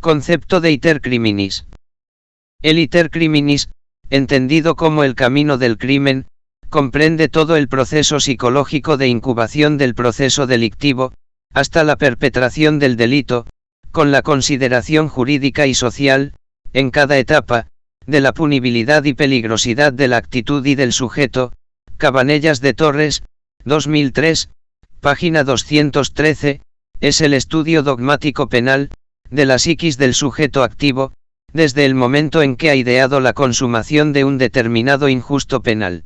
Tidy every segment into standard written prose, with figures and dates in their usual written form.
Concepto de iter criminis. El iter criminis, entendido como el camino del crimen, comprende todo el proceso psicológico de incubación del proceso delictivo, hasta la perpetración del delito, con la consideración jurídica y social, en cada etapa, de la punibilidad y peligrosidad de la actitud y del sujeto. Cabanellas de Torres, 2003, página 213, es el estudio dogmático penal, de la psiquis del sujeto activo, desde el momento en que ha ideado la consumación de un determinado injusto penal,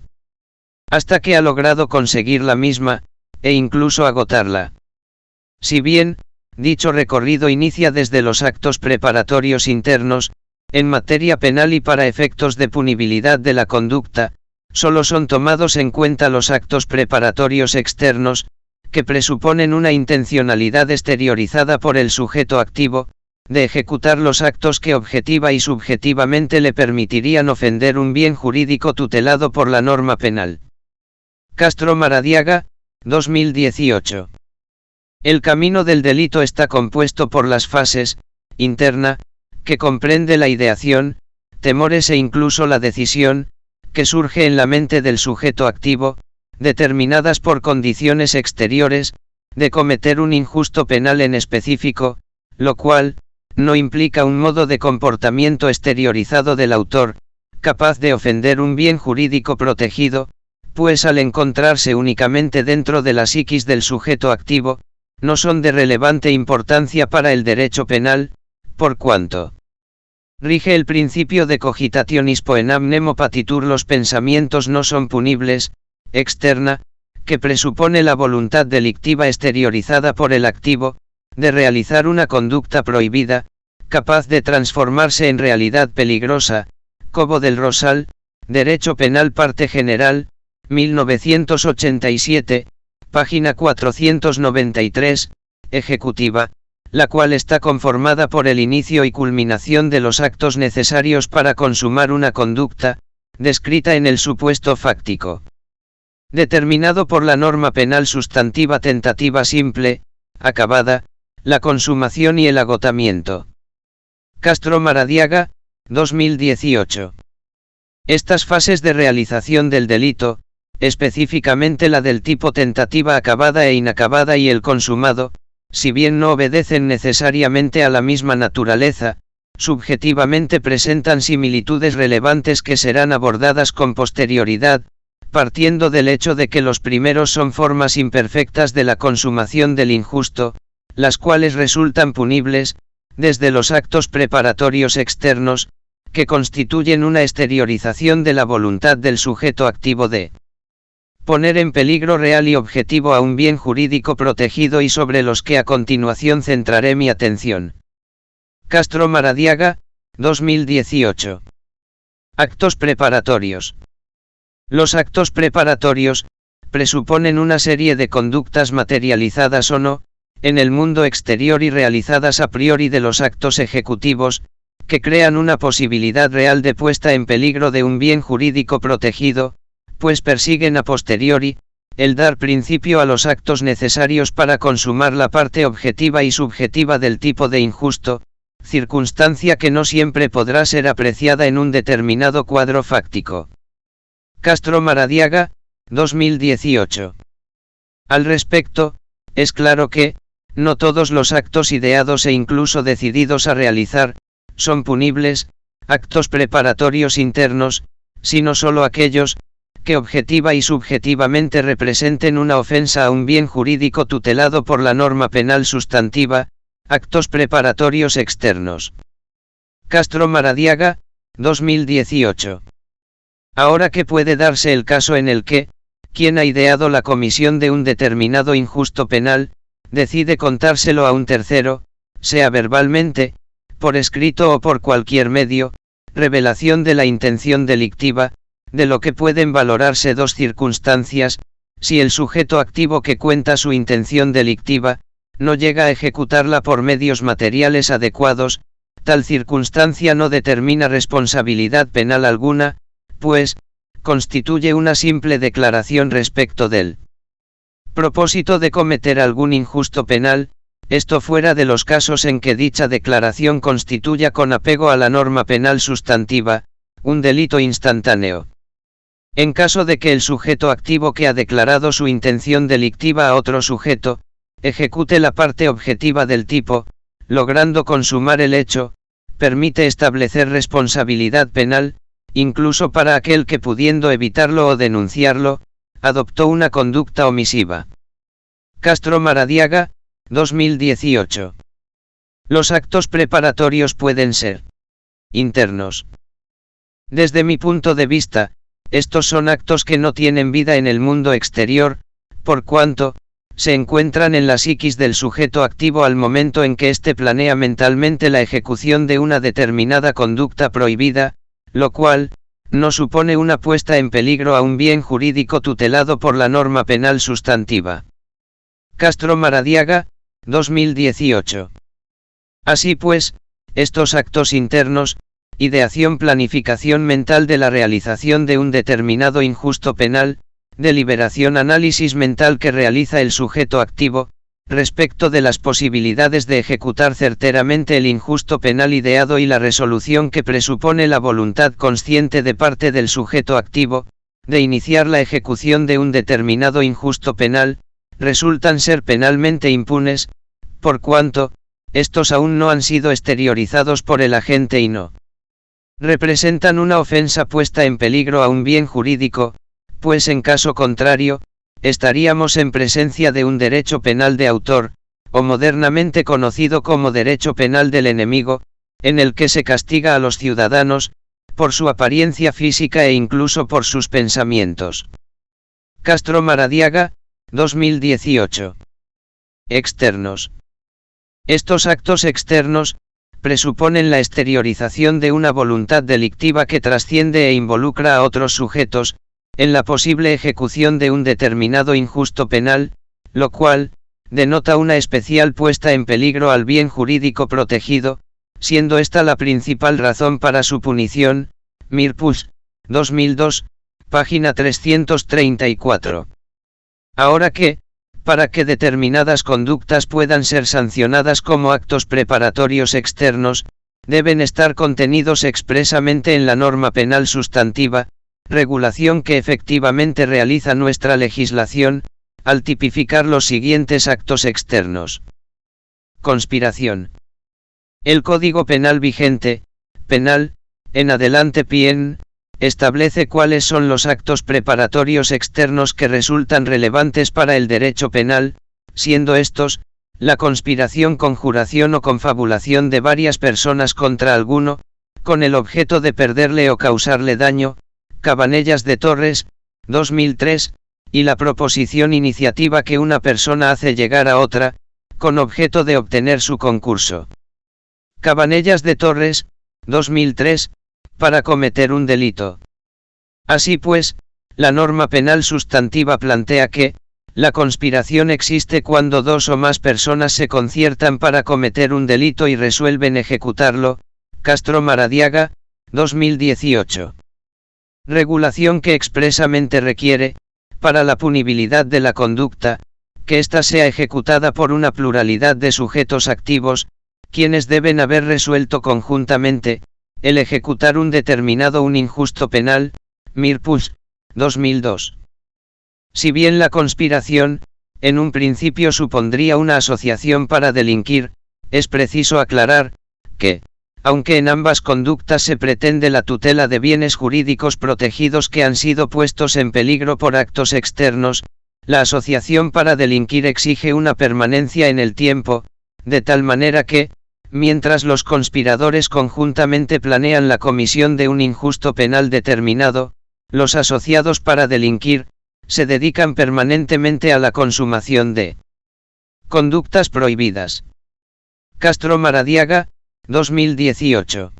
hasta que ha logrado conseguir la misma, e incluso agotarla. Si bien, dicho recorrido inicia desde los actos preparatorios internos, en materia penal y para efectos de punibilidad de la conducta, solo son tomados en cuenta los actos preparatorios externos, que presuponen una intencionalidad exteriorizada por el sujeto activo, de ejecutar los actos que objetiva y subjetivamente le permitirían ofender un bien jurídico tutelado por la norma penal. Castro Maradiaga, 2018. El camino del delito está compuesto por las fases: interna, que comprende la ideación, temores e incluso la decisión, que surge en la mente del sujeto activo, determinadas por condiciones exteriores, de cometer un injusto penal en específico, lo cual no implica un modo de comportamiento exteriorizado del autor, capaz de ofender un bien jurídico protegido, pues al encontrarse únicamente dentro de la psiquis del sujeto activo, no son de relevante importancia para el derecho penal, por cuanto rige el principio de cogitationis poenam nemo patitur. Los pensamientos no son punibles, externa, que presupone la voluntad delictiva exteriorizada por el activo, de realizar una conducta prohibida, capaz de transformarse en realidad peligrosa. Cobo del Rosal, Derecho Penal Parte General, 1987, página 493, ejecutiva, la cual está conformada por el inicio y culminación de los actos necesarios para consumar una conducta, descrita en el supuesto fáctico, determinado por la norma penal sustantiva tentativa simple, acabada, la consumación y el agotamiento. Castro Maradiaga, 2018. Estas fases de realización del delito, específicamente la del tipo tentativa acabada e inacabada y el consumado, si bien no obedecen necesariamente a la misma naturaleza, subjetivamente presentan similitudes relevantes que serán abordadas con posterioridad, partiendo del hecho de que los primeros son formas imperfectas de la consumación del injusto, las cuales resultan punibles, desde los actos preparatorios externos, que constituyen una exteriorización de la voluntad del sujeto activo de poner en peligro real y objetivo a un bien jurídico protegido y sobre los que a continuación centraré mi atención. Castro Maradiaga, 2018. Actos preparatorios. Los actos preparatorios presuponen una serie de conductas materializadas o no, en el mundo exterior y realizadas a priori de los actos ejecutivos, que crean una posibilidad real de puesta en peligro de un bien jurídico protegido, pues persiguen a posteriori, el dar principio a los actos necesarios para consumar la parte objetiva y subjetiva del tipo de injusto, circunstancia que no siempre podrá ser apreciada en un determinado cuadro fáctico. Castro Maradiaga, 2018. Al respecto, es claro que, no todos los actos ideados e incluso decididos a realizar, son punibles, actos preparatorios internos, sino solo aquellos, que objetiva y subjetivamente representen una ofensa a un bien jurídico tutelado por la norma penal sustantiva, actos preparatorios externos. Castro Maradiaga, 2018. Ahora que puede darse el caso en el que, quien ha ideado la comisión de un determinado injusto penal, decide contárselo a un tercero, sea verbalmente, por escrito o por cualquier medio, revelación de la intención delictiva, de lo que pueden valorarse dos circunstancias: si el sujeto activo que cuenta su intención delictiva, no llega a ejecutarla por medios materiales adecuados, tal circunstancia no determina responsabilidad penal alguna, pues, constituye una simple declaración respecto del propósito de cometer algún injusto penal, esto fuera de los casos en que dicha declaración constituya con apego a la norma penal sustantiva, un delito instantáneo. En caso de que el sujeto activo que ha declarado su intención delictiva a otro sujeto, ejecute la parte objetiva del tipo, logrando consumar el hecho, permite establecer responsabilidad penal, incluso para aquel que pudiendo evitarlo o denunciarlo, adoptó una conducta omisiva. Castro Maradiaga, 2018. Los actos preparatorios pueden ser internos. Desde mi punto de vista, estos son actos que no tienen vida en el mundo exterior, por cuanto, se encuentran en la psiquis del sujeto activo al momento en que éste planea mentalmente la ejecución de una determinada conducta prohibida, lo cual, no supone una puesta en peligro a un bien jurídico tutelado por la norma penal sustantiva. Castro Maradiaga, 2018. Así pues, estos actos internos, ideación, planificación mental de la realización de un determinado injusto penal, deliberación, análisis mental que realiza el sujeto activo, respecto de las posibilidades de ejecutar certeramente el injusto penal ideado y la resolución que presupone la voluntad consciente de parte del sujeto activo, de iniciar la ejecución de un determinado injusto penal, resultan ser penalmente impunes, por cuanto, estos aún no han sido exteriorizados por el agente y no representan una ofensa puesta en peligro a un bien jurídico, pues en caso contrario, estaríamos en presencia de un derecho penal de autor, o modernamente conocido como derecho penal del enemigo, en el que se castiga a los ciudadanos, por su apariencia física e incluso por sus pensamientos. Castro Maradiaga, 2018. Externos. Estos actos externos, presuponen la exteriorización de una voluntad delictiva que trasciende e involucra a otros sujetos, en la posible ejecución de un determinado injusto penal, lo cual, denota una especial puesta en peligro al bien jurídico protegido, siendo esta la principal razón para su punición. Mirpuch, 2002, página 334. Ahora que, para que determinadas conductas puedan ser sancionadas como actos preparatorios externos, deben estar contenidos expresamente en la norma penal sustantiva, regulación que efectivamente realiza nuestra legislación, al tipificar los siguientes actos externos. Conspiración. El Código Penal vigente, penal, en adelante PIEN, establece cuáles son los actos preparatorios externos que resultan relevantes para el derecho penal, siendo estos, la conspiración, conjuración o confabulación de varias personas contra alguno, con el objeto de perderle o causarle daño, Cabanellas de Torres, 2003, y la proposición, iniciativa que una persona hace llegar a otra, con objeto de obtener su concurso. Cabanellas de Torres, 2003, para cometer un delito. Así pues, la norma penal sustantiva plantea que, la conspiración existe cuando dos o más personas se conciertan para cometer un delito y resuelven ejecutarlo. Castro Maradiaga, 2018. Regulación que expresamente requiere, para la punibilidad de la conducta, que ésta sea ejecutada por una pluralidad de sujetos activos, quienes deben haber resuelto conjuntamente, el ejecutar un determinado un injusto penal. Mirpuch, 2002. Si bien la conspiración, en un principio supondría una asociación para delinquir, es preciso aclarar, que, aunque en ambas conductas se pretende la tutela de bienes jurídicos protegidos que han sido puestos en peligro por actos externos, la asociación para delinquir exige una permanencia en el tiempo, de tal manera que, mientras los conspiradores conjuntamente planean la comisión de un injusto penal determinado, los asociados para delinquir, se dedican permanentemente a la consumación de conductas prohibidas. Castro Maradiaga, 2018.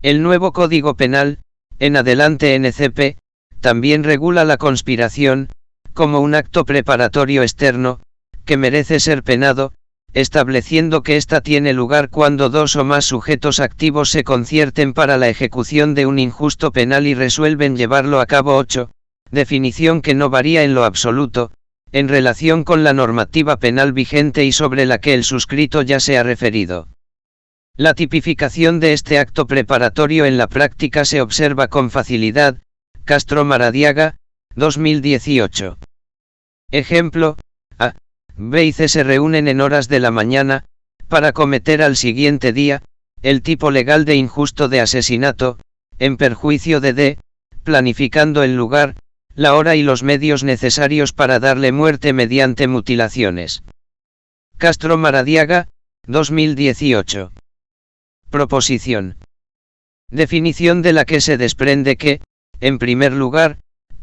El nuevo Código Penal, en adelante NCP, también regula la conspiración, como un acto preparatorio externo, que merece ser penado, estableciendo que ésta tiene lugar cuando dos o más sujetos activos se concierten para la ejecución de un injusto penal y resuelven llevarlo a cabo. 8. Definición que no varía en lo absoluto, en relación con la normativa penal vigente y sobre la que el suscrito ya se ha referido. La tipificación de este acto preparatorio en la práctica se observa con facilidad. Castro Maradiaga, 2018. Ejemplo: A, B y C se reúnen en horas de la mañana, para cometer al siguiente día, el tipo legal de injusto de asesinato, en perjuicio de D, planificando el lugar, la hora y los medios necesarios para darle muerte mediante mutilaciones. Castro Maradiaga, 2018. Proposición. Definición de la que se desprende que, en primer lugar,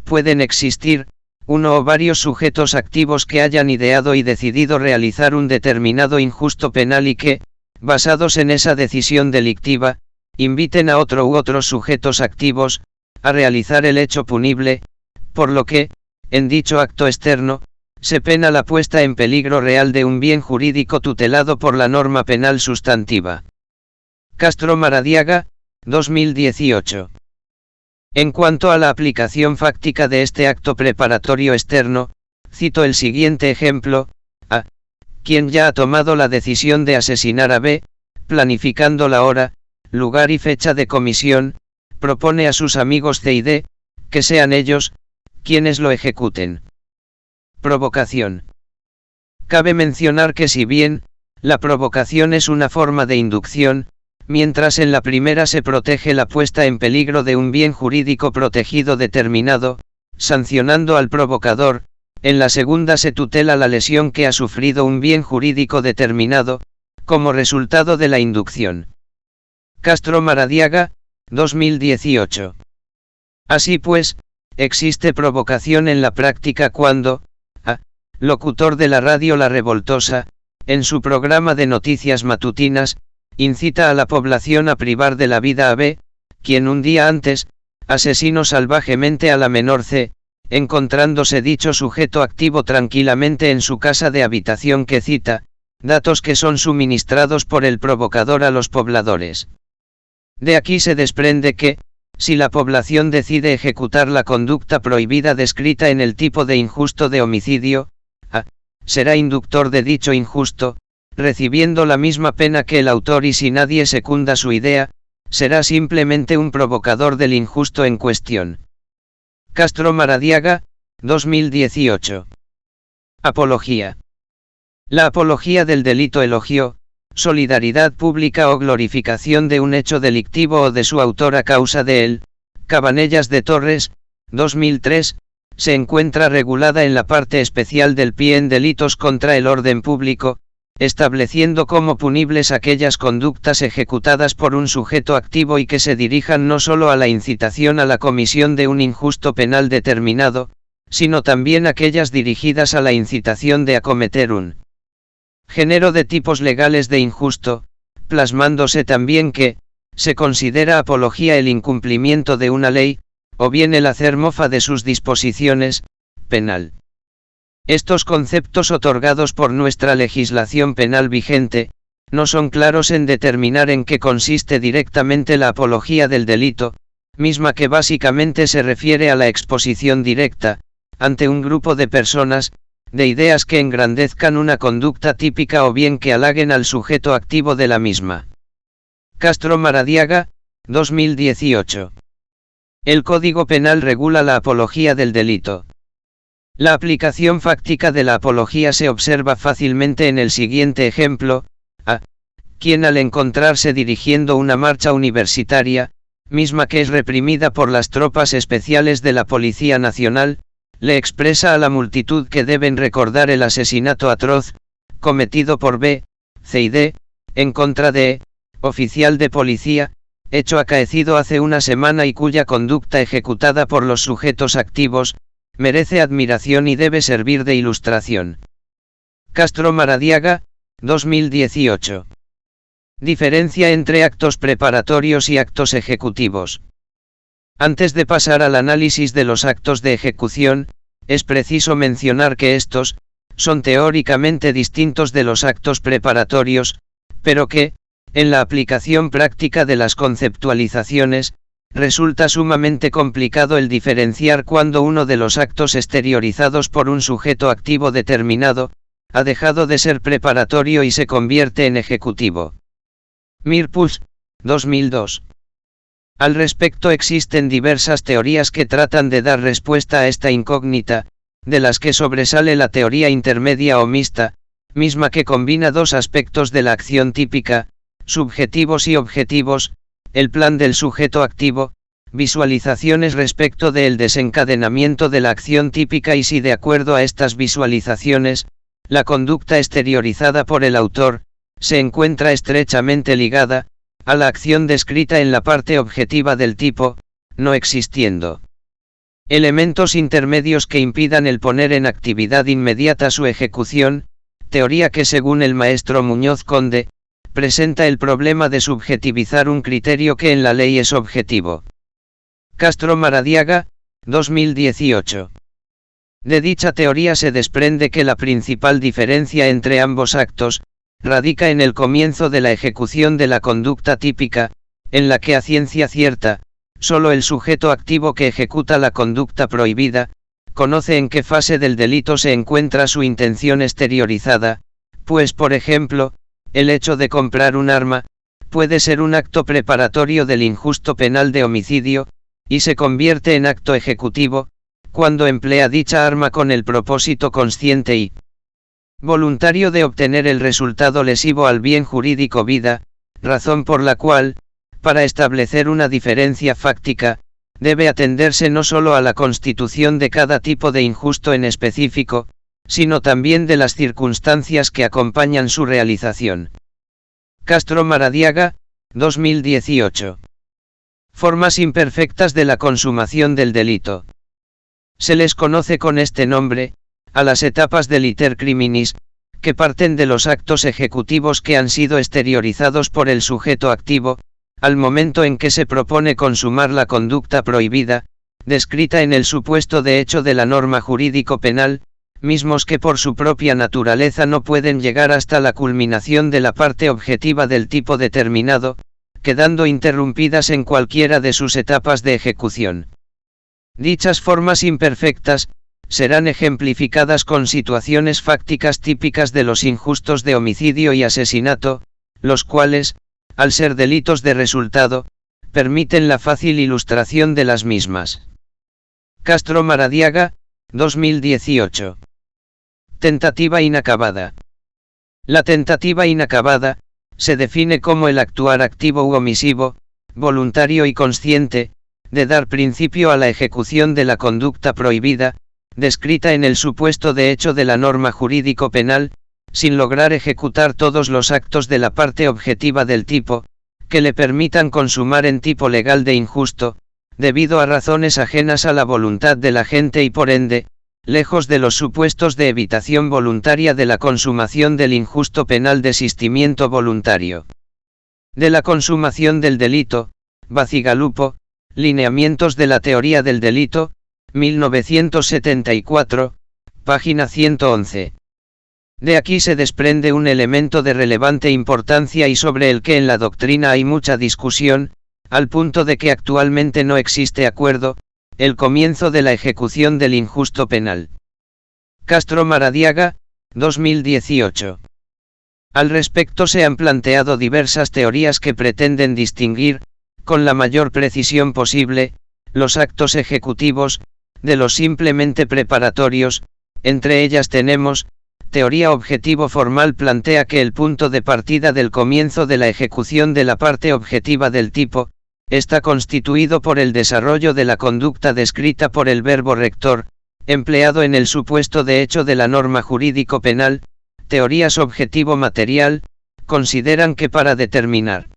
pueden existir, uno o varios sujetos activos que hayan ideado y decidido realizar un determinado injusto penal y que, basados en esa decisión delictiva, inviten a otro u otros sujetos activos, a realizar el hecho punible, por lo que, en dicho acto externo, se pena la puesta en peligro real de un bien jurídico tutelado por la norma penal sustantiva. Castro Maradiaga, 2018. En cuanto a la aplicación fáctica de este acto preparatorio externo, cito el siguiente ejemplo: A, quien ya ha tomado la decisión de asesinar a B, planificando la hora, lugar y fecha de comisión, propone a sus amigos C y D, que sean ellos, quienes lo ejecuten. Provocación. Cabe mencionar que si bien, la provocación es una forma de inducción, mientras en la primera se protege la puesta en peligro de un bien jurídico protegido determinado, sancionando al provocador, en la segunda se tutela la lesión que ha sufrido un bien jurídico determinado, como resultado de la inducción. Castro Maradiaga, 2018. Así pues, existe provocación en la práctica cuando, A, locutor de la radio La Revoltosa, en su programa de noticias matutinas, incita a la población a privar de la vida a B, quien un día antes, asesinó salvajemente a la menor C, encontrándose dicho sujeto activo tranquilamente en su casa de habitación que cita, datos que son suministrados por el provocador a los pobladores. De aquí se desprende que, si la población decide ejecutar la conducta prohibida descrita en el tipo de injusto de homicidio, A, será inductor de dicho injusto, recibiendo la misma pena que el autor, y si nadie secunda su idea, será simplemente un provocador del injusto en cuestión. Castro Maradiaga, 2018. Apología. La apología del delito elogio, solidaridad pública o glorificación de un hecho delictivo o de su autor a causa de él, Cabanellas de Torres, 2003, se encuentra regulada en la parte especial del PIE en delitos contra el orden público, estableciendo como punibles aquellas conductas ejecutadas por un sujeto activo y que se dirijan no solo a la incitación a la comisión de un injusto penal determinado, sino también aquellas dirigidas a la incitación de acometer un género de tipos legales de injusto, plasmándose también que, se considera apología el incumplimiento de una ley, o bien el hacer mofa de sus disposiciones, penal. Estos conceptos otorgados por nuestra legislación penal vigente, no son claros en determinar en qué consiste directamente la apología del delito, misma que básicamente se refiere a la exposición directa, ante un grupo de personas, de ideas que engrandezcan una conducta típica o bien que halaguen al sujeto activo de la misma. Castro Maradiaga, 2018. El Código Penal regula la apología del delito. La aplicación fáctica de la apología se observa fácilmente en el siguiente ejemplo: A, quien al encontrarse dirigiendo una marcha universitaria, misma que es reprimida por las tropas especiales de la Policía Nacional, le expresa a la multitud que deben recordar el asesinato atroz, cometido por B, C y D, en contra de E, oficial de policía, hecho acaecido hace una semana y cuya conducta ejecutada por los sujetos activos, merece admiración y debe servir de ilustración. Castro Maradiaga, 2018. Diferencia entre actos preparatorios y actos ejecutivos. Antes de pasar al análisis de los actos de ejecución, es preciso mencionar que estos son teóricamente distintos de los actos preparatorios, pero que, en la aplicación práctica de las conceptualizaciones, resulta sumamente complicado el diferenciar cuando uno de los actos exteriorizados por un sujeto activo determinado, ha dejado de ser preparatorio y se convierte en ejecutivo. Mirpuls, 2002. Al respecto existen diversas teorías que tratan de dar respuesta a esta incógnita, de las que sobresale la teoría intermedia o mixta, misma que combina dos aspectos de la acción típica, subjetivos y objetivos, el plan del sujeto activo, visualizaciones respecto del desencadenamiento de la acción típica y si de acuerdo a estas visualizaciones, la conducta exteriorizada por el autor, se encuentra estrechamente ligada, a la acción descrita en la parte objetiva del tipo, no existiendo elementos intermedios que impidan el poner en actividad inmediata su ejecución, teoría que según el maestro Muñoz Conde, presenta el problema de subjetivizar un criterio que en la ley es objetivo. Castro Maradiaga, 2018. De dicha teoría se desprende que la principal diferencia entre ambos actos, radica en el comienzo de la ejecución de la conducta típica, en la que a ciencia cierta, solo el sujeto activo que ejecuta la conducta prohibida, conoce en qué fase del delito se encuentra su intención exteriorizada, pues por ejemplo, el hecho de comprar un arma, puede ser un acto preparatorio del injusto penal de homicidio, y se convierte en acto ejecutivo, cuando emplea dicha arma con el propósito consciente y voluntario de obtener el resultado lesivo al bien jurídico vida, razón por la cual, para establecer una diferencia fáctica, debe atenderse no solo a la constitución de cada tipo de injusto en específico, sino también de las circunstancias que acompañan su realización. Castro Maradiaga, 2018. Formas imperfectas de la consumación del delito. Se les conoce con este nombre, a las etapas del iter criminis, que parten de los actos ejecutivos que han sido exteriorizados por el sujeto activo, al momento en que se propone consumar la conducta prohibida, descrita en el supuesto de hecho de la norma jurídico-penal, mismos que por su propia naturaleza no pueden llegar hasta la culminación de la parte objetiva del tipo determinado, quedando interrumpidas en cualquiera de sus etapas de ejecución. Dichas formas imperfectas, serán ejemplificadas con situaciones fácticas típicas de los injustos de homicidio y asesinato, los cuales, al ser delitos de resultado, permiten la fácil ilustración de las mismas. Castro Maradiaga, 2018. Tentativa inacabada. La tentativa inacabada, se define como el actuar activo u omisivo, voluntario y consciente, de dar principio a la ejecución de la conducta prohibida, descrita en el supuesto de hecho de la norma jurídico-penal, sin lograr ejecutar todos los actos de la parte objetiva del tipo, que le permitan consumar en tipo legal de injusto, debido a razones ajenas a la voluntad del agente y por ende, lejos de los supuestos de evitación voluntaria de la consumación del injusto penal desistimiento voluntario. De la consumación del delito, Bacigalupo, Lineamientos de la teoría del delito, 1974, página 111. De aquí se desprende un elemento de relevante importancia y sobre el que en la doctrina hay mucha discusión, al punto de que actualmente no existe acuerdo, el comienzo de la ejecución del injusto penal. Castro Maradiaga, 2018. Al respecto se han planteado diversas teorías que pretenden distinguir, con la mayor precisión posible, los actos ejecutivos, de los simplemente preparatorios, entre ellas tenemos, teoría objetivo formal plantea que el punto de partida del comienzo de la ejecución de la parte objetiva del tipo, está constituido por el desarrollo de la conducta descrita por el verbo rector, empleado en el supuesto de hecho de la norma jurídico-penal, teorías objetivo-material, consideran que para determinar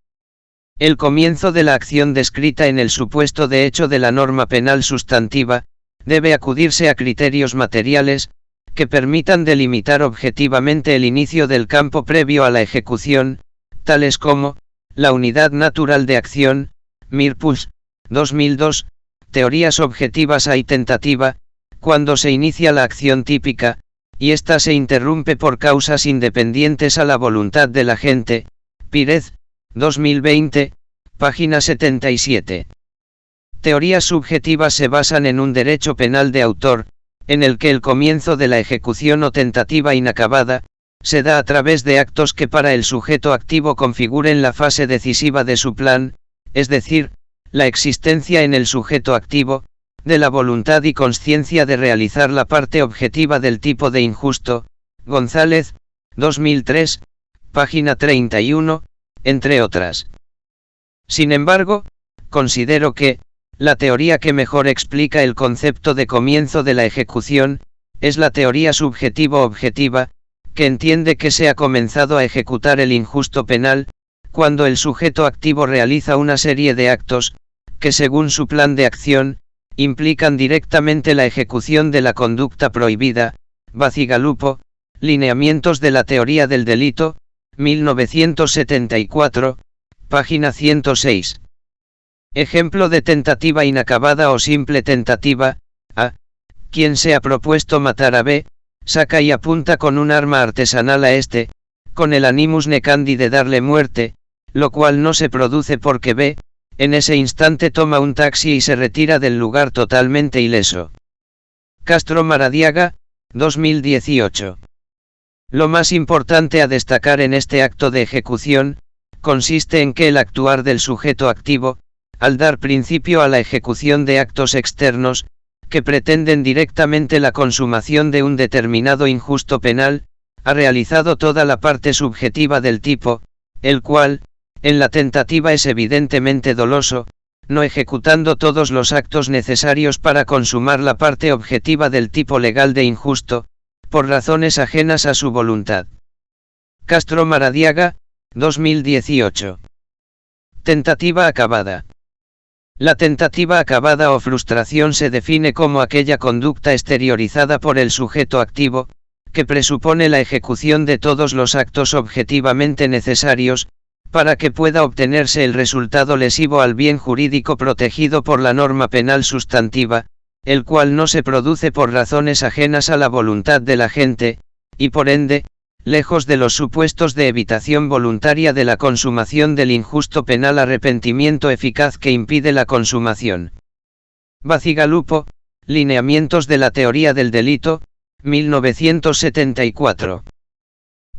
el comienzo de la acción descrita en el supuesto de hecho de la norma penal sustantiva, debe acudirse a criterios materiales, que permitan delimitar objetivamente el inicio del campo previo a la ejecución, tales como, la unidad natural de acción, Mirpuls, 2002, teorías objetivas y tentativa, cuando se inicia la acción típica, y ésta se interrumpe por causas independientes a la voluntad del agente, Pírez, 2020, página 77. Teorías subjetivas se basan en un derecho penal de autor, en el que el comienzo de la ejecución o tentativa inacabada, se da a través de actos que para el sujeto activo configuren la fase decisiva de su plan, es decir, la existencia en el sujeto activo, de la voluntad y consciencia de realizar la parte objetiva del tipo de injusto. González, 2003, página 31, entre otras. Sin embargo, considero que, la teoría que mejor explica el concepto de comienzo de la ejecución, es la teoría subjetivo-objetiva, que entiende que se ha comenzado a ejecutar el injusto penal, cuando el sujeto activo realiza una serie de actos, que según su plan de acción, implican directamente la ejecución de la conducta prohibida. Bacigalupo, Lineamientos de la teoría del delito, 1974, página 106. Ejemplo de tentativa inacabada o simple tentativa: A. Quien se ha propuesto matar a B, saca y apunta con un arma artesanal a este, con el animus necandi de darle muerte, lo cual no se produce porque B, en ese instante toma un taxi y se retira del lugar totalmente ileso. Castro Maradiaga, 2018. Lo más importante a destacar en este acto de ejecución, consiste en que el actuar del sujeto activo, al dar principio a la ejecución de actos externos, que pretenden directamente la consumación de un determinado injusto penal, ha realizado toda la parte subjetiva del tipo, el cual, en la tentativa es evidentemente doloso, no ejecutando todos los actos necesarios para consumar la parte objetiva del tipo legal de injusto, por razones ajenas a su voluntad. Castro Maradiaga, 2018. Tentativa acabada. La tentativa acabada o frustración se define como aquella conducta exteriorizada por el sujeto activo, que presupone la ejecución de todos los actos objetivamente necesarios, para que pueda obtenerse el resultado lesivo al bien jurídico protegido por la norma penal sustantiva, el cual no se produce por razones ajenas a la voluntad del agente, y por ende, lejos de los supuestos de evitación voluntaria de la consumación del injusto penal, arrepentimiento eficaz que impide la consumación. Bacigalupo, Lineamientos de la teoría del delito, 1974.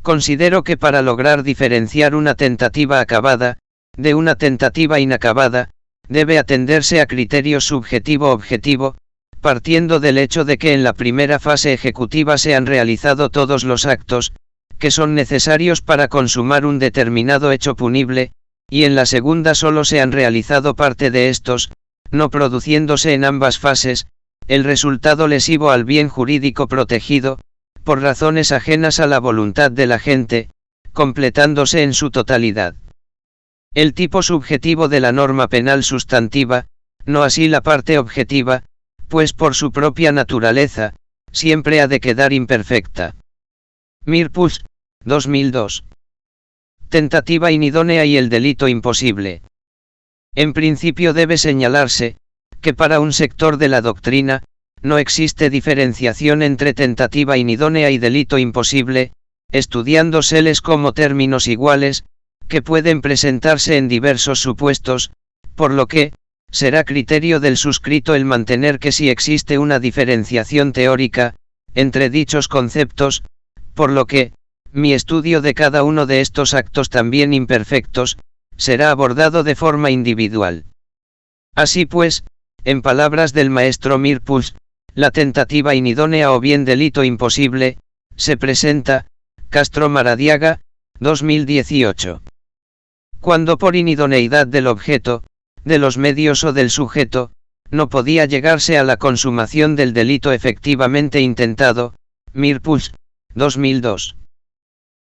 Considero que para lograr diferenciar una tentativa acabada, de una tentativa inacabada, debe atenderse a criterios subjetivo-objetivo, partiendo del hecho de que en la primera fase ejecutiva se han realizado todos los actos, que son necesarios para consumar un determinado hecho punible, y en la segunda solo se han realizado parte de estos, no produciéndose en ambas fases, el resultado lesivo al bien jurídico protegido, por razones ajenas a la voluntad del agente, completándose en su totalidad. El tipo subjetivo de la norma penal sustantiva, no así la parte objetiva, pues por su propia naturaleza, siempre ha de quedar imperfecta. Mirpus, 2002. Tentativa inidónea y el delito imposible. En principio debe señalarse, que para un sector de la doctrina, no existe diferenciación entre tentativa inidónea y delito imposible, estudiándoseles como términos iguales, que pueden presentarse en diversos supuestos, por lo que, será criterio del suscrito el mantener que sí existe una diferenciación teórica, entre dichos conceptos, por lo que, mi estudio de cada uno de estos actos también imperfectos, será abordado de forma individual. Así pues, en palabras del maestro Mirpus, la tentativa inidónea o bien delito imposible, se presenta, Castro Maradiaga, 2018. Cuando por inidoneidad del objeto, de los medios o del sujeto, no podía llegarse a la consumación del delito efectivamente intentado, Mirpus, 2002.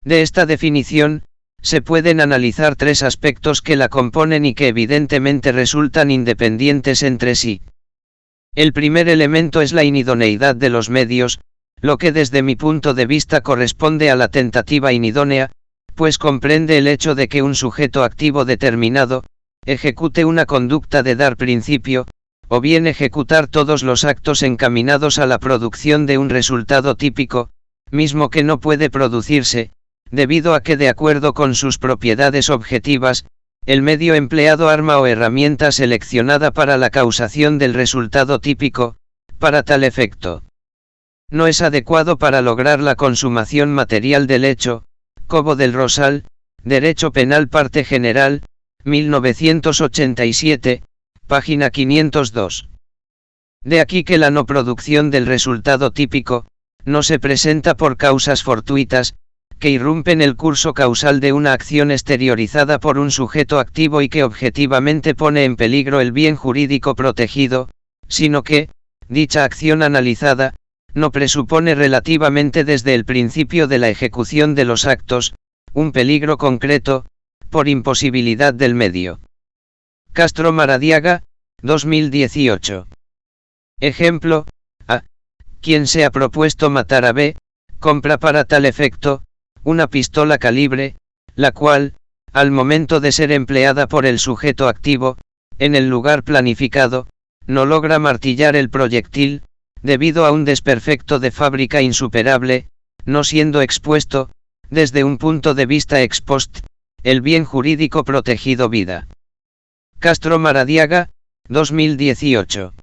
De esta definición, se pueden analizar tres aspectos que la componen y que evidentemente resultan independientes entre sí. El primer elemento es la inidoneidad de los medios, lo que desde mi punto de vista corresponde a la tentativa inidónea, pues comprende el hecho de que un sujeto activo determinado, ejecute una conducta de dar principio, o bien ejecutar todos los actos encaminados a la producción de un resultado típico, mismo que no puede producirse, debido a que de acuerdo con sus propiedades objetivas, el medio empleado arma o herramienta seleccionada para la causación del resultado típico, para tal efecto. No es adecuado para lograr la consumación material del hecho. Cobo del Rosal, Derecho Penal Parte General, 1987, página 502. De aquí que la no producción del resultado típico, no se presenta por causas fortuitas, que irrumpen el curso causal de una acción exteriorizada por un sujeto activo y que objetivamente pone en peligro el bien jurídico protegido, sino que, dicha acción analizada, no presupone relativamente desde el principio de la ejecución de los actos, un peligro concreto, por imposibilidad del medio. Castro Maradiaga, 2018. Ejemplo: A. Quien se ha propuesto matar a B, compra para tal efecto una pistola calibre, la cual, al momento de ser empleada por el sujeto activo, en el lugar planificado, no logra martillar el proyectil, debido a un desperfecto de fábrica insuperable, no siendo expuesto, desde un punto de vista ex post, el bien jurídico protegido vida. Castro Maradiaga, 2018.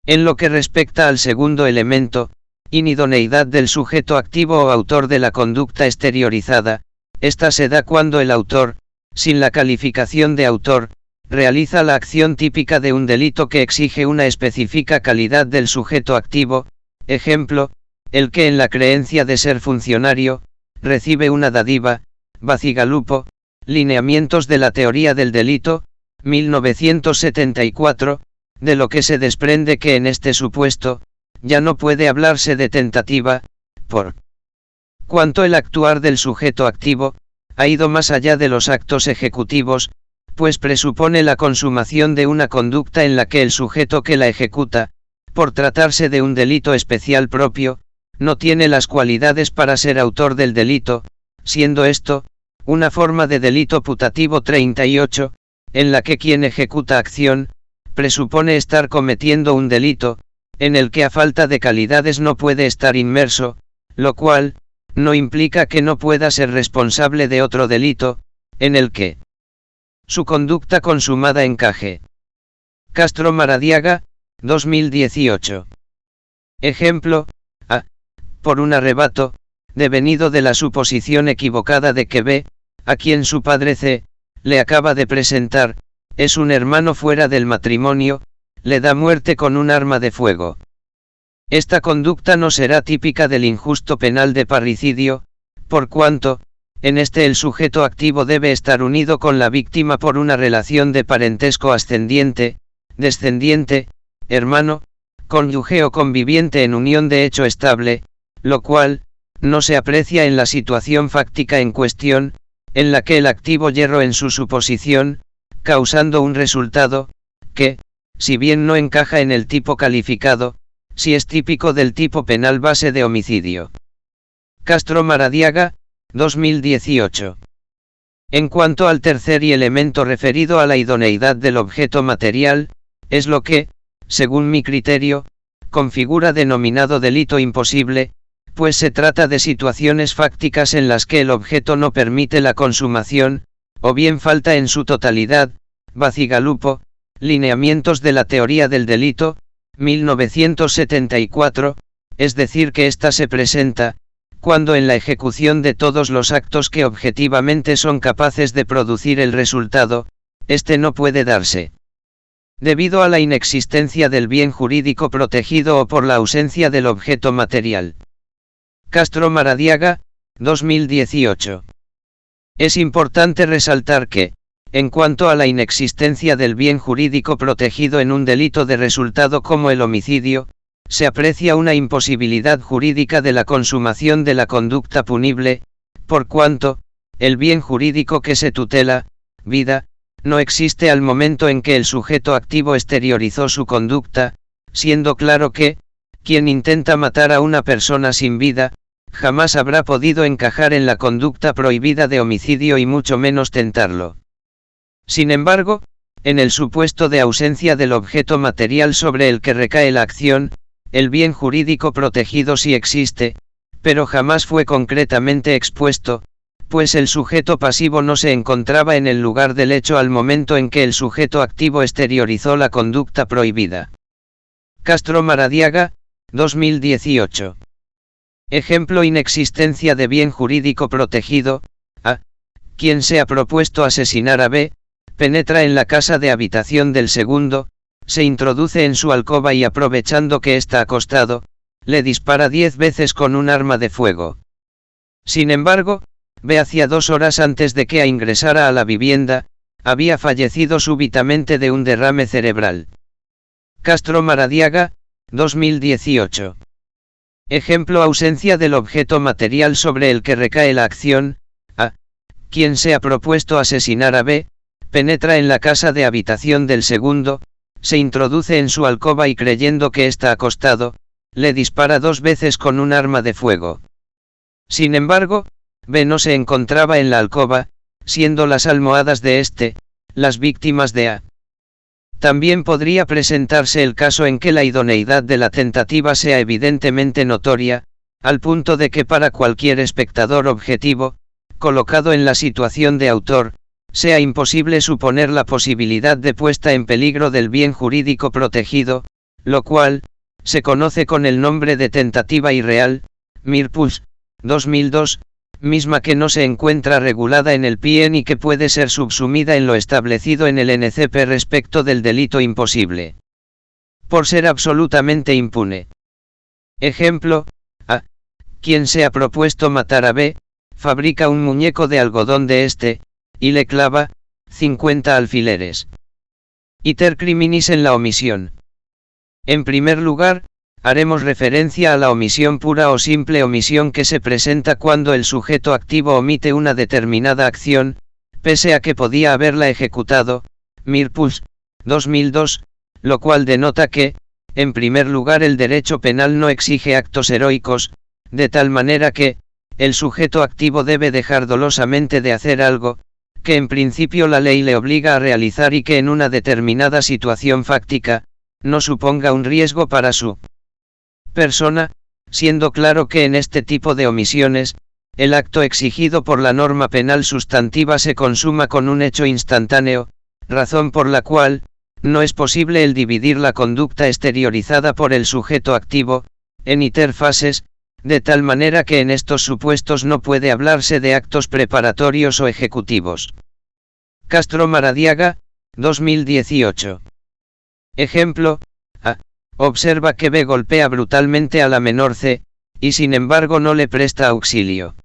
En lo que respecta al segundo elemento, inidoneidad del sujeto activo o autor de la conducta exteriorizada, esta se da cuando el autor, sin la calificación de autor, realiza la acción típica de un delito que exige una específica calidad del sujeto activo, ejemplo, el que en la creencia de ser funcionario, recibe una dádiva, Bacigalupo, Lineamientos de la teoría del delito, 1974, de lo que se desprende que en este supuesto, ya no puede hablarse de tentativa, por cuanto el actuar del sujeto activo, ha ido más allá de los actos ejecutivos, pues presupone la consumación de una conducta en la que el sujeto que la ejecuta, por tratarse de un delito especial propio, no tiene las cualidades para ser autor del delito, siendo esto, una forma de delito putativo 38, en la que quien ejecuta acción, presupone estar cometiendo un delito, en el que a falta de calidades no puede estar inmerso, lo cual, no implica que no pueda ser responsable de otro delito, en el que su conducta consumada encaje. Castro Maradiaga, 2018. Ejemplo: A. Por un arrebato, devenido de la suposición equivocada de que B, a quien su padre C, le acaba de presentar, es un hermano fuera del matrimonio, le da muerte con un arma de fuego. Esta conducta no será típica del injusto penal de parricidio, por cuanto, en este el sujeto activo debe estar unido con la víctima por una relación de parentesco ascendiente, descendiente, hermano, cónyuge o conviviente en unión de hecho estable, lo cual, no se aprecia en la situación fáctica en cuestión, en la que el activo yerro en su suposición, causando un resultado, que, si bien no encaja en el tipo calificado, sí es típico del tipo penal base de homicidio. Castro Maradiaga, 2018. En cuanto al tercer y elemento referido a la idoneidad del objeto material, es lo que, según mi criterio, configura denominado delito imposible, pues se trata de situaciones fácticas en las que el objeto no permite la consumación, o bien falta en su totalidad. Bacigalupo, Lineamientos de la teoría del delito, 1974, es decir que ésta se presenta, cuando en la ejecución de todos los actos que objetivamente son capaces de producir el resultado, este no puede darse. Debido a la inexistencia del bien jurídico protegido o por la ausencia del objeto material. Castro Maradiaga, 2018. Es importante resaltar que, en cuanto a la inexistencia del bien jurídico protegido en un delito de resultado como el homicidio, se aprecia una imposibilidad jurídica de la consumación de la conducta punible, por cuanto, el bien jurídico que se tutela, vida, no existe al momento en que el sujeto activo exteriorizó su conducta, siendo claro que, quien intenta matar a una persona sin vida, jamás habrá podido encajar en la conducta prohibida de homicidio y mucho menos tentarlo. Sin embargo, en el supuesto de ausencia del objeto material sobre el que recae la acción, el bien jurídico protegido sí existe, pero jamás fue concretamente expuesto, pues el sujeto pasivo no se encontraba en el lugar del hecho al momento en que el sujeto activo exteriorizó la conducta prohibida. Castro Maradiaga, 2018. Ejemplo: inexistencia de bien jurídico protegido. A. Quien se ha propuesto asesinar a B, penetra en la casa de habitación del segundo, se introduce en su alcoba y aprovechando que está acostado, le dispara 10 veces con un arma de fuego. Sin embargo, B hacia 2 horas antes de que ingresara a la vivienda, había fallecido súbitamente de un derrame cerebral. Castro Maradiaga, 2018. Ejemplo: ausencia del objeto material sobre el que recae la acción. A. Quien se ha propuesto asesinar a B, penetra en la casa de habitación del segundo, se introduce en su alcoba y creyendo que está acostado, le dispara 2 veces con un arma de fuego. Sin embargo, B no se encontraba en la alcoba, siendo las almohadas de este, las víctimas de A. También podría presentarse el caso en que la idoneidad de la tentativa sea evidentemente notoria, al punto de que para cualquier espectador objetivo, colocado en la situación de autor, sea imposible suponer la posibilidad de puesta en peligro del bien jurídico protegido, lo cual, se conoce con el nombre de tentativa irreal, Mirpuls, 2002, misma que no se encuentra regulada en el PIEN y que puede ser subsumida en lo establecido en el NCP respecto del delito imposible, por ser absolutamente impune. Ejemplo: A. Quien se ha propuesto matar a B, fabrica un muñeco de algodón de este, y le clava 50 alfileres. Iter criminis en la omisión. En primer lugar, haremos referencia a la omisión pura o simple omisión que se presenta cuando el sujeto activo omite una determinada acción, pese a que podía haberla ejecutado, Mirpuls, 2002, lo cual denota que, en primer lugar, el derecho penal no exige actos heroicos, de tal manera que, el sujeto activo debe dejar dolosamente de hacer algo, que en principio la ley le obliga a realizar y que en una determinada situación fáctica, no suponga un riesgo para su persona, siendo claro que en este tipo de omisiones, el acto exigido por la norma penal sustantiva se consuma con un hecho instantáneo, razón por la cual, no es posible el dividir la conducta exteriorizada por el sujeto activo, en interfases, de tal manera que en estos supuestos no puede hablarse de actos preparatorios o ejecutivos. Castro Maradiaga, 2018. Ejemplo: A. Observa que B golpea brutalmente a la menor C, y sin embargo no le presta auxilio.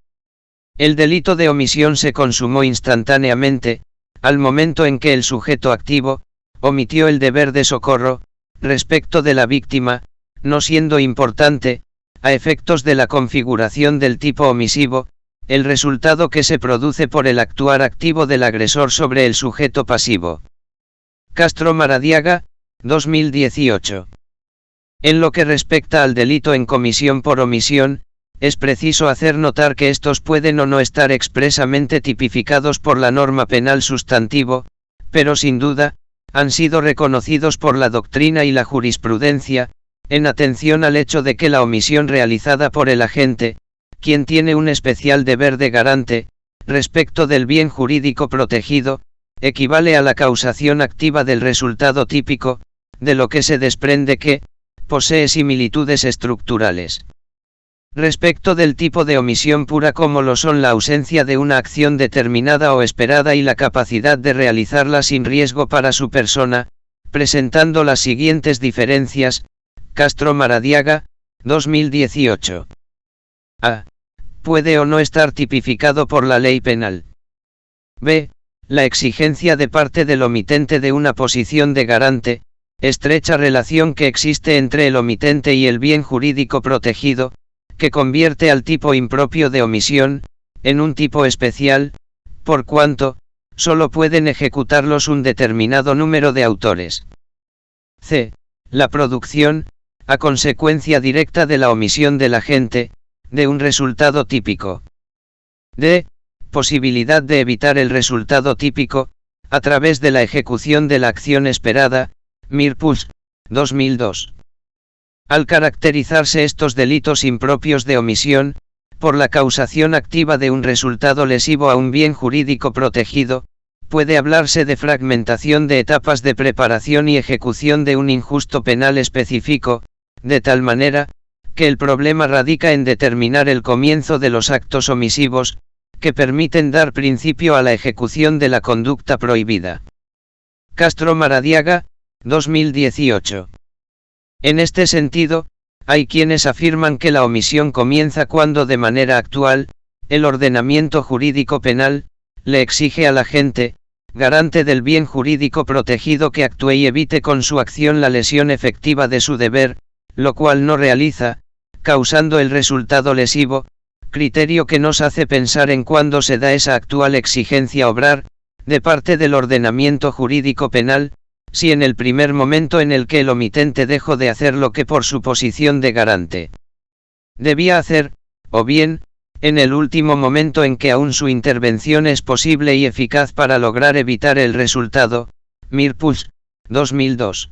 El delito de omisión se consumó instantáneamente, al momento en que el sujeto activo, omitió el deber de socorro, respecto de la víctima, no siendo importante, a efectos de la configuración del tipo omisivo, el resultado que se produce por el actuar activo del agresor sobre el sujeto pasivo. Castro Maradiaga, 2018. En lo que respecta al delito en comisión por omisión, es preciso hacer notar que estos pueden o no estar expresamente tipificados por la norma penal sustantivo, pero sin duda, han sido reconocidos por la doctrina y la jurisprudencia, en atención al hecho de que la omisión realizada por el agente, quien tiene un especial deber de garante, respecto del bien jurídico protegido, equivale a la causación activa del resultado típico, de lo que se desprende que, posee similitudes estructurales. Respecto del tipo de omisión pura como lo son la ausencia de una acción determinada o esperada y la capacidad de realizarla sin riesgo para su persona, presentando las siguientes diferencias, Castro Maradiaga, 2018. A. Puede o no estar tipificado por la ley penal. B. La exigencia de parte del omitente de una posición de garante, estrecha relación que existe entre el omitente y el bien jurídico protegido, que convierte al tipo impropio de omisión, en un tipo especial, por cuanto, solo pueden ejecutarlos un determinado número de autores. C. La producción, a consecuencia directa de la omisión del agente, de un resultado típico. D. Posibilidad de evitar el resultado típico, a través de la ejecución de la acción esperada, Mirpuls, 2002. Al caracterizarse estos delitos impropios de omisión, por la causación activa de un resultado lesivo a un bien jurídico protegido, puede hablarse de fragmentación de etapas de preparación y ejecución de un injusto penal específico, de tal manera, que el problema radica en determinar el comienzo de los actos omisivos, que permiten dar principio a la ejecución de la conducta prohibida. Castro Maradiaga, 2018. En este sentido, hay quienes afirman que la omisión comienza cuando de manera actual, el ordenamiento jurídico penal, le exige al agente, garante del bien jurídico protegido, que actúe y evite con su acción la lesión efectiva de su deber, lo cual no realiza, causando el resultado lesivo, criterio que nos hace pensar en cuándo se da esa actual exigencia obrar, de parte del ordenamiento jurídico penal, si en el primer momento en el que el omitente dejó de hacer lo que por su posición de garante debía hacer, o bien, en el último momento en que aún su intervención es posible y eficaz para lograr evitar el resultado. Mirpuch, 2002.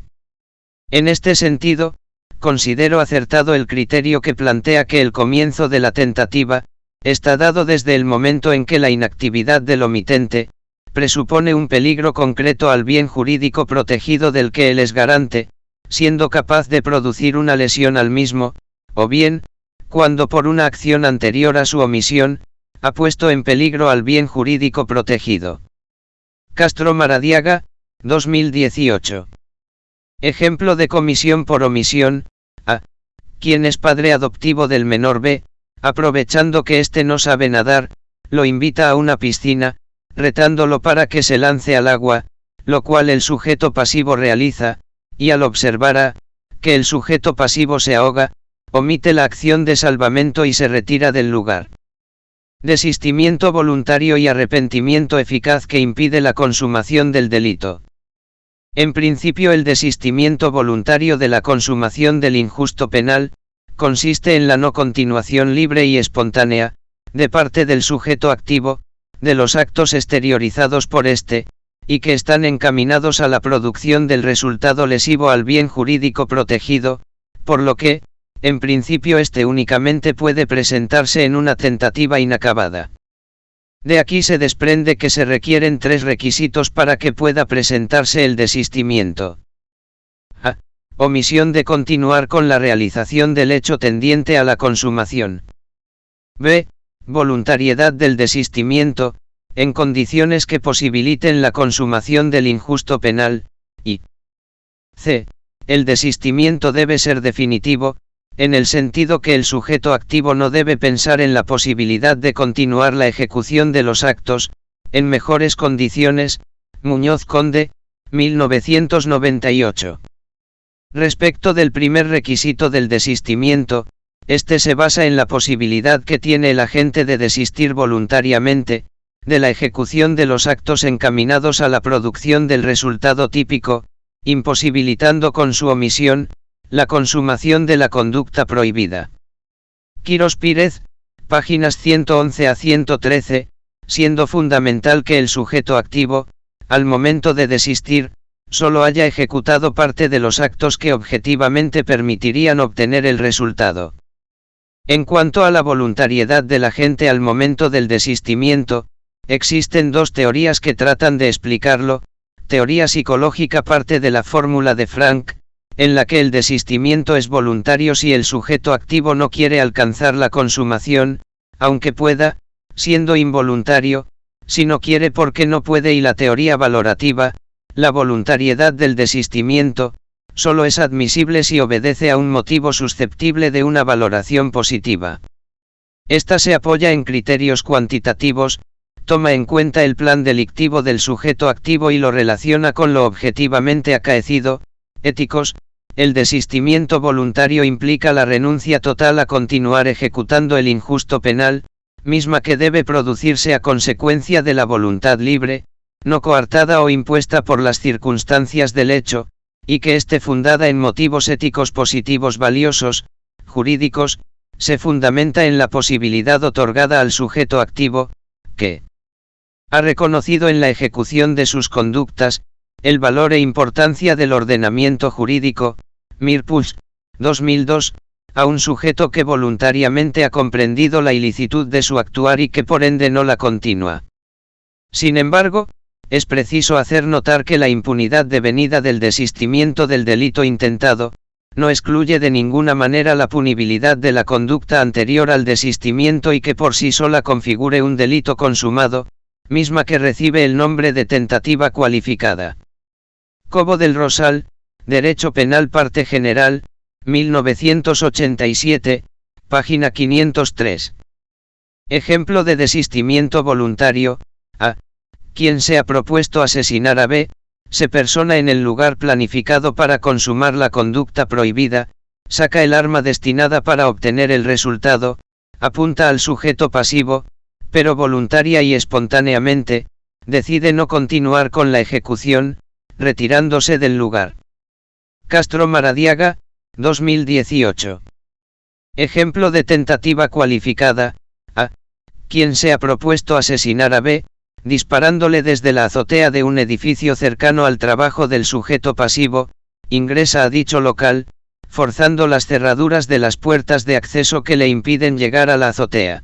En este sentido, considero acertado el criterio que plantea que el comienzo de la tentativa está dado desde el momento en que la inactividad del omitente presupone un peligro concreto al bien jurídico protegido del que él es garante, siendo capaz de producir una lesión al mismo, o bien, cuando por una acción anterior a su omisión, ha puesto en peligro al bien jurídico protegido. Castro Maradiaga, 2018. Ejemplo de comisión por omisión: A. Quien es padre adoptivo del menor B, aprovechando que éste no sabe nadar, lo invita a una piscina, retándolo para que se lance al agua, lo cual el sujeto pasivo realiza, y al observar a. que el sujeto pasivo se ahoga, omite la acción de salvamento y se retira del lugar. Desistimiento voluntario y arrepentimiento eficaz que impide la consumación del delito. En principio, el desistimiento voluntario de la consumación del injusto penal consiste en la no continuación libre y espontánea, de parte del sujeto activo, de los actos exteriorizados por éste, y que están encaminados a la producción del resultado lesivo al bien jurídico protegido, por lo que, en principio, éste únicamente puede presentarse en una tentativa inacabada. De aquí se desprende que se requieren tres requisitos para que pueda presentarse el desistimiento. A. Omisión de continuar con la realización del hecho tendiente a la consumación. B. Voluntariedad del desistimiento, en condiciones que posibiliten la consumación del injusto penal, y C. El desistimiento debe ser definitivo, en el sentido que el sujeto activo no debe pensar en la posibilidad de continuar la ejecución de los actos, en mejores condiciones. Muñoz Conde, 1998. Respecto del primer requisito del desistimiento, este se basa en la posibilidad que tiene el agente de desistir voluntariamente de la ejecución de los actos encaminados a la producción del resultado típico, imposibilitando con su omisión la consumación de la conducta prohibida. Quirós Pírez, páginas 111 a 113, siendo fundamental que el sujeto activo, al momento de desistir, solo haya ejecutado parte de los actos que objetivamente permitirían obtener el resultado. En cuanto a la voluntariedad del agente al momento del desistimiento, existen dos teorías que tratan de explicarlo. Teoría psicológica parte de la fórmula de Frank, en la que el desistimiento es voluntario si el sujeto activo no quiere alcanzar la consumación, aunque pueda, siendo involuntario, si no quiere porque no puede, y la teoría valorativa, la voluntariedad del desistimiento, solo es admisible si obedece a un motivo susceptible de una valoración positiva. Esta se apoya en criterios cuantitativos, toma en cuenta el plan delictivo del sujeto activo y lo relaciona con lo objetivamente acaecido. Éticos, el desistimiento voluntario implica la renuncia total a continuar ejecutando el injusto penal, misma que debe producirse a consecuencia de la voluntad libre, no coartada o impuesta por las circunstancias del hecho, y que esté fundada en motivos éticos positivos valiosos, jurídicos, se fundamenta en la posibilidad otorgada al sujeto activo, que ha reconocido en la ejecución de sus conductas el valor e importancia del ordenamiento jurídico. Mirpuch, 2002, a un sujeto que voluntariamente ha comprendido la ilicitud de su actuar y que por ende no la continúa. Sin embargo, es preciso hacer notar que la impunidad devenida del desistimiento del delito intentado, no excluye de ninguna manera la punibilidad de la conducta anterior al desistimiento y que por sí sola configure un delito consumado, misma que recibe el nombre de tentativa cualificada. Cobo del Rosal, Derecho Penal Parte General, 1987, página 503. Ejemplo de desistimiento voluntario: A. Quien se ha propuesto asesinar a B, se persona en el lugar planificado para consumar la conducta prohibida, saca el arma destinada para obtener el resultado, apunta al sujeto pasivo, pero voluntaria y espontáneamente, decide no continuar con la ejecución, retirándose del lugar. Castro Maradiaga, 2018. Ejemplo de tentativa cualificada: A. Quien se ha propuesto asesinar a B, disparándole desde la azotea de un edificio cercano al trabajo del sujeto pasivo, ingresa a dicho local, forzando las cerraduras de las puertas de acceso que le impiden llegar a la azotea.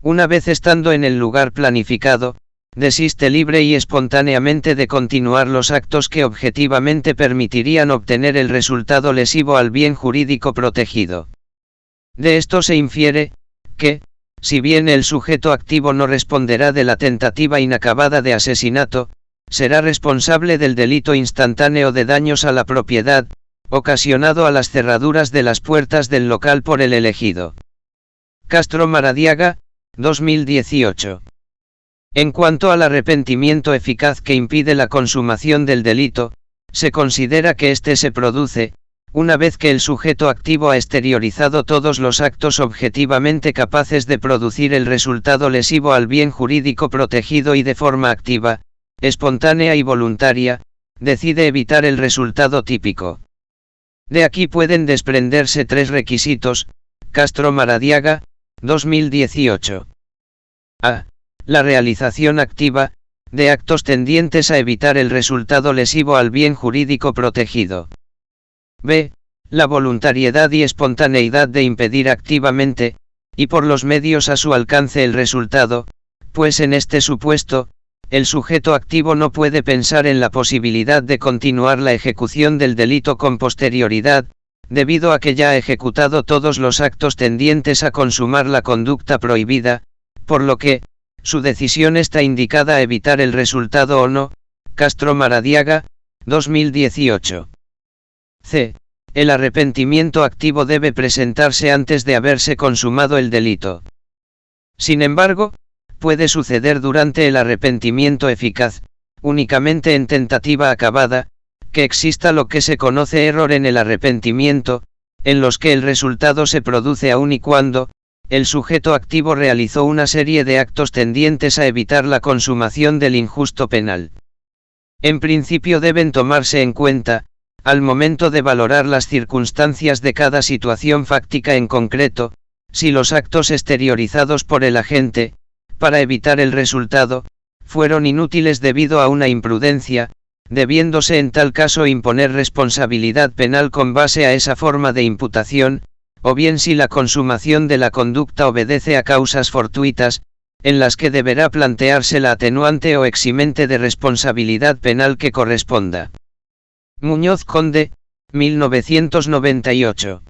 Una vez estando en el lugar planificado, desiste libre y espontáneamente de continuar los actos que objetivamente permitirían obtener el resultado lesivo al bien jurídico protegido. De esto se infiere, que, si bien el sujeto activo no responderá de la tentativa inacabada de asesinato, será responsable del delito instantáneo de daños a la propiedad, ocasionado a las cerraduras de las puertas del local por el elegido. Castro Maradiaga, 2018. En cuanto al arrepentimiento eficaz que impide la consumación del delito, se considera que éste se produce, una vez que el sujeto activo ha exteriorizado todos los actos objetivamente capaces de producir el resultado lesivo al bien jurídico protegido y de forma activa, espontánea y voluntaria, decide evitar el resultado típico. De aquí pueden desprenderse tres requisitos. Castro Maradiaga, 2018. A. La realización activa, de actos tendientes a evitar el resultado lesivo al bien jurídico protegido. B. La voluntariedad y espontaneidad de impedir activamente, y por los medios a su alcance el resultado, pues en este supuesto, el sujeto activo no puede pensar en la posibilidad de continuar la ejecución del delito con posterioridad, debido a que ya ha ejecutado todos los actos tendientes a consumar la conducta prohibida, por lo que, su decisión está indicada a evitar el resultado o no. Castro Maradiaga, 2018. C. El arrepentimiento activo debe presentarse antes de haberse consumado el delito. Sin embargo, puede suceder durante el arrepentimiento eficaz, únicamente en tentativa acabada, que exista lo que se conoce error en el arrepentimiento, en los que el resultado se produce aun y cuando el sujeto activo realizó una serie de actos tendientes a evitar la consumación del injusto penal. En principio deben tomarse en cuenta, al momento de valorar las circunstancias de cada situación fáctica en concreto, si los actos exteriorizados por el agente, para evitar el resultado, fueron inútiles debido a una imprudencia, debiéndose en tal caso imponer responsabilidad penal con base a esa forma de imputación, o bien si la consumación de la conducta obedece a causas fortuitas, en las que deberá plantearse la atenuante o eximente de responsabilidad penal que corresponda. Muñoz Conde, 1998.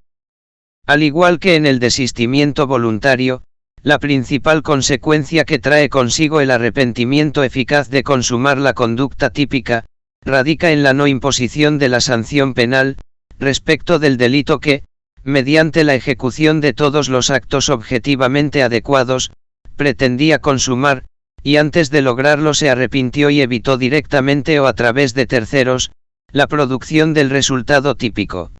Al igual que en el desistimiento voluntario, la principal consecuencia que trae consigo el arrepentimiento eficaz de consumar la conducta típica, radica en la no imposición de la sanción penal, respecto del delito que, mediante la ejecución de todos los actos objetivamente adecuados, pretendía consumar, y antes de lograrlo se arrepintió y evitó directamente o a través de terceros, la producción del resultado típico.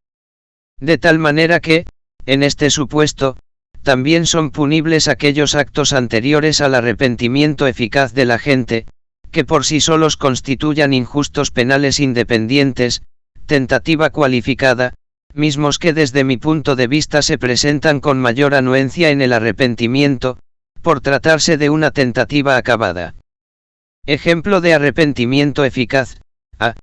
De tal manera que, en este supuesto, también son punibles aquellos actos anteriores al arrepentimiento eficaz del agente, que por sí solos constituyan injustos penales independientes, tentativa cualificada, mismos que desde mi punto de vista se presentan con mayor anuencia en el arrepentimiento, por tratarse de una tentativa acabada. Ejemplo de arrepentimiento eficaz: A.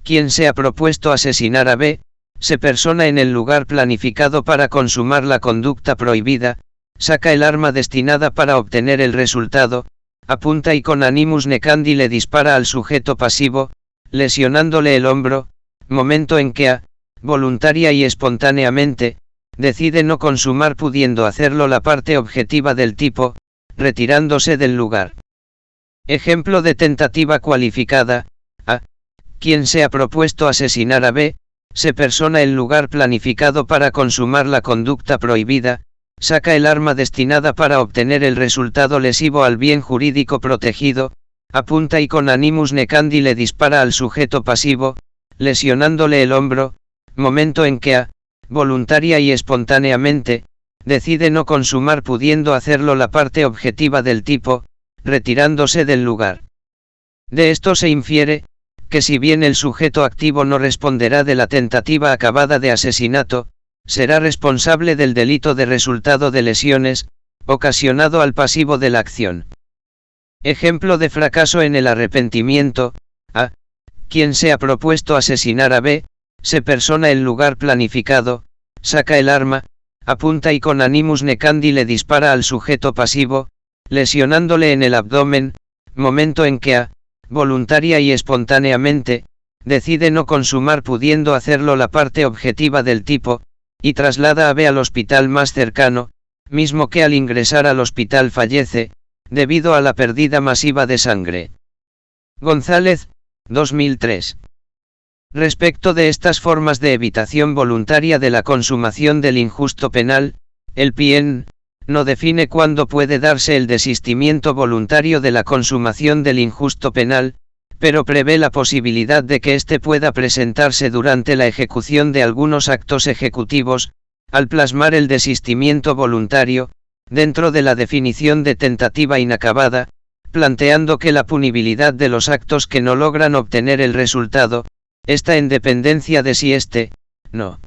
Quien se ha propuesto asesinar a B, se persona en el lugar planificado para consumar la conducta prohibida, saca el arma destinada para obtener el resultado, apunta y con animus necandi le dispara al sujeto pasivo, lesionándole el hombro, momento en que voluntaria y espontáneamente, decide no consumar pudiendo hacerlo la parte objetiva del tipo, retirándose del lugar. Ejemplo de tentativa cualificada: A. Quien se ha propuesto asesinar a B, se persona el lugar planificado para consumar la conducta prohibida, saca el arma destinada para obtener el resultado lesivo al bien jurídico protegido, apunta y con animus necandi le dispara al sujeto pasivo, lesionándole el hombro, momento en que A. Voluntaria y espontáneamente, decide no consumar pudiendo hacerlo la parte objetiva del tipo, retirándose del lugar. De esto se infiere, que si bien el sujeto activo no responderá de la tentativa acabada de asesinato, será responsable del delito de resultado de lesiones, ocasionado al pasivo de la acción. Ejemplo de fracaso en el arrepentimiento: A. Quien se ha propuesto asesinar a B, se persona el lugar planificado, saca el arma, apunta y con animus necandi le dispara al sujeto pasivo, lesionándole en el abdomen, momento en que A. Voluntaria y espontáneamente, decide no consumar pudiendo hacerlo la parte objetiva del tipo, y traslada a B al hospital más cercano, mismo que al ingresar al hospital fallece, debido a la pérdida masiva de sangre. González, 2003. Respecto de estas formas de evitación voluntaria de la consumación del injusto penal, el PIEN no define cuándo puede darse el desistimiento voluntario de la consumación del injusto penal, pero prevé la posibilidad de que éste pueda presentarse durante la ejecución de algunos actos ejecutivos, al plasmar el desistimiento voluntario, dentro de la definición de tentativa inacabada, planteando que la punibilidad de los actos que no logran obtener el resultado, está en dependencia de si éste, no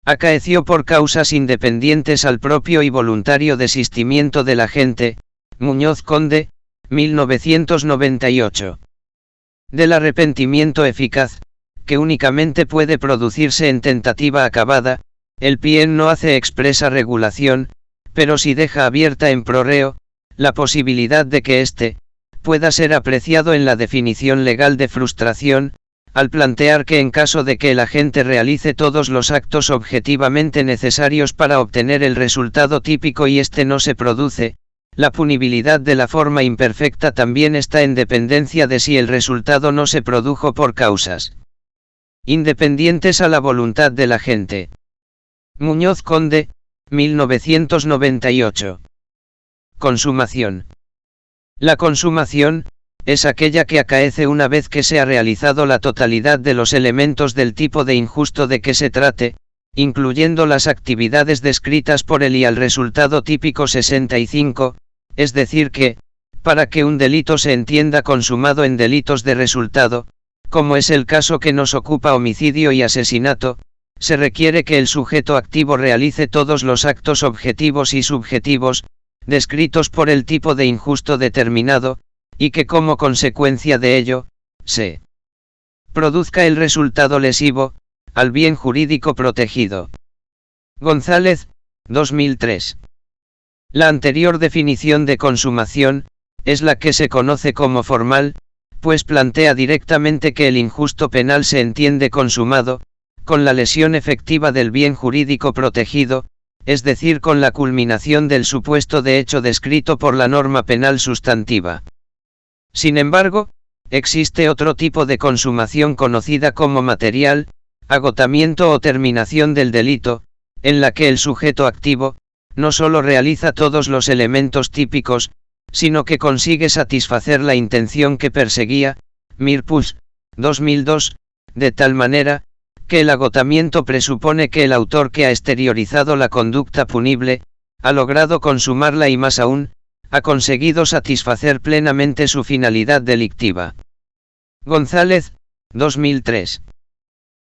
acaeció por causas independientes al propio y voluntario desistimiento del agente. Muñoz Conde, 1998. Del arrepentimiento eficaz, que únicamente puede producirse en tentativa acabada, el PIEN no hace expresa regulación, pero sí deja abierta en pro reo la posibilidad de que éste pueda ser apreciado en la definición legal de frustración, al plantear que en caso de que el agente realice todos los actos objetivamente necesarios para obtener el resultado típico y éste no se produce, la punibilidad de la forma imperfecta también está en dependencia de si el resultado no se produjo por causas independientes a la voluntad del agente. Muñoz Conde, 1998. Consumación. La consumación es aquella que acaece una vez que se ha realizado la totalidad de los elementos del tipo de injusto de que se trate, incluyendo las actividades descritas por él y al resultado típico 65, es decir que, para que un delito se entienda consumado en delitos de resultado, como es el caso que nos ocupa homicidio y asesinato, se requiere que el sujeto activo realice todos los actos objetivos y subjetivos, descritos por el tipo de injusto determinado, y que como consecuencia de ello, se produzca el resultado lesivo, al bien jurídico protegido. González, 2003. La anterior definición de consumación, es la que se conoce como formal, pues plantea directamente que el injusto penal se entiende consumado, con la lesión efectiva del bien jurídico protegido, es decir con la culminación del supuesto de hecho descrito por la norma penal sustantiva. Sin embargo, existe otro tipo de consumación conocida como material, agotamiento o terminación del delito, en la que el sujeto activo, no solo realiza todos los elementos típicos, sino que consigue satisfacer la intención que perseguía. Mirpus, 2002, de tal manera, que el agotamiento presupone que el autor que ha exteriorizado la conducta punible, ha logrado consumarla y más aún, ha conseguido satisfacer plenamente su finalidad delictiva. González, 2003.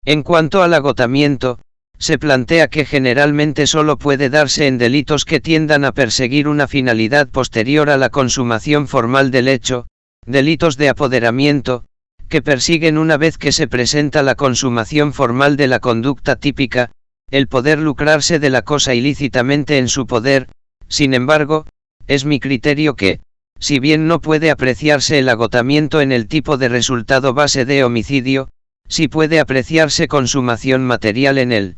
En cuanto al agotamiento, se plantea que generalmente solo puede darse en delitos que tiendan a perseguir una finalidad posterior a la consumación formal del hecho, delitos de apoderamiento, que persiguen una vez que se presenta la consumación formal de la conducta típica, el poder lucrarse de la cosa ilícitamente en su poder. Sin embargo, es mi criterio que, si bien no puede apreciarse el agotamiento en el tipo de resultado base de homicidio, sí puede apreciarse consumación material en el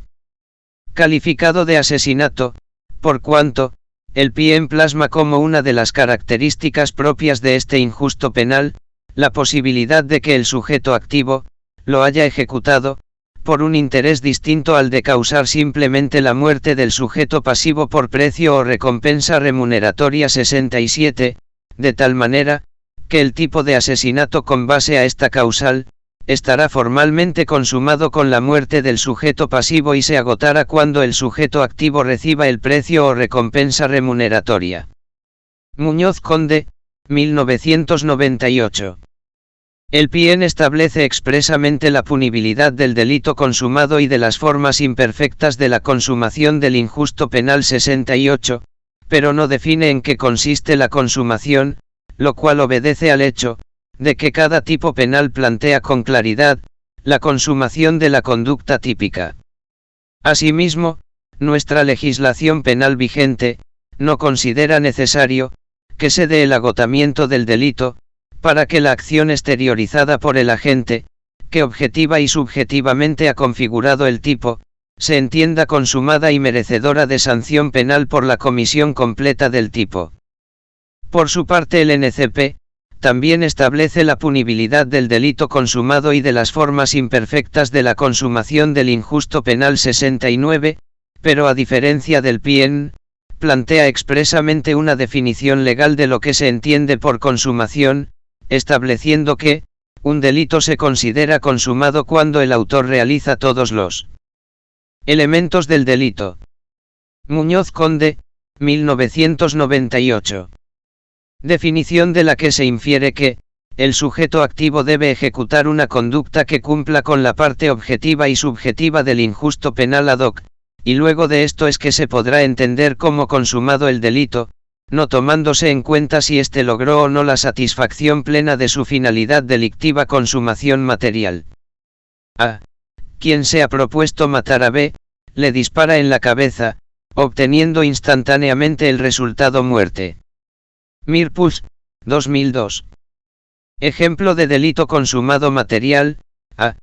calificado de asesinato, por cuanto, el PM plasma como una de las características propias de este injusto penal, la posibilidad de que el sujeto activo, lo haya ejecutado, por un interés distinto al de causar simplemente la muerte del sujeto pasivo por precio o recompensa remuneratoria 67, de tal manera, que el tipo de asesinato con base a esta causal, estará formalmente consumado con la muerte del sujeto pasivo y se agotará cuando el sujeto activo reciba el precio o recompensa remuneratoria. Muñoz Conde, 1998. El PIEN establece expresamente la punibilidad del delito consumado y de las formas imperfectas de la consumación del injusto penal 68, pero no define en qué consiste la consumación, lo cual obedece al hecho, de que cada tipo penal plantea con claridad, la consumación de la conducta típica. Asimismo, nuestra legislación penal vigente, no considera necesario, que se dé el agotamiento del delito, para que la acción exteriorizada por el agente, que objetiva y subjetivamente ha configurado el tipo, se entienda consumada y merecedora de sanción penal por la comisión completa del tipo. Por su parte el NCP, también establece la punibilidad del delito consumado y de las formas imperfectas de la consumación del injusto penal 69, pero a diferencia del PIEN, plantea expresamente una definición legal de lo que se entiende por consumación, estableciendo que, un delito se considera consumado cuando el autor realiza todos los elementos del delito. Muñoz Conde, 1998. Definición de la que se infiere que, el sujeto activo debe ejecutar una conducta que cumpla con la parte objetiva y subjetiva del injusto penal ad hoc, y luego de esto es que se podrá entender como consumado el delito, no tomándose en cuenta si éste logró o no la satisfacción plena de su finalidad delictiva consumación material. A. Quien se ha propuesto matar a B, le dispara en la cabeza, obteniendo instantáneamente el resultado muerte. Mirpus, 2002. Ejemplo de delito consumado material. A.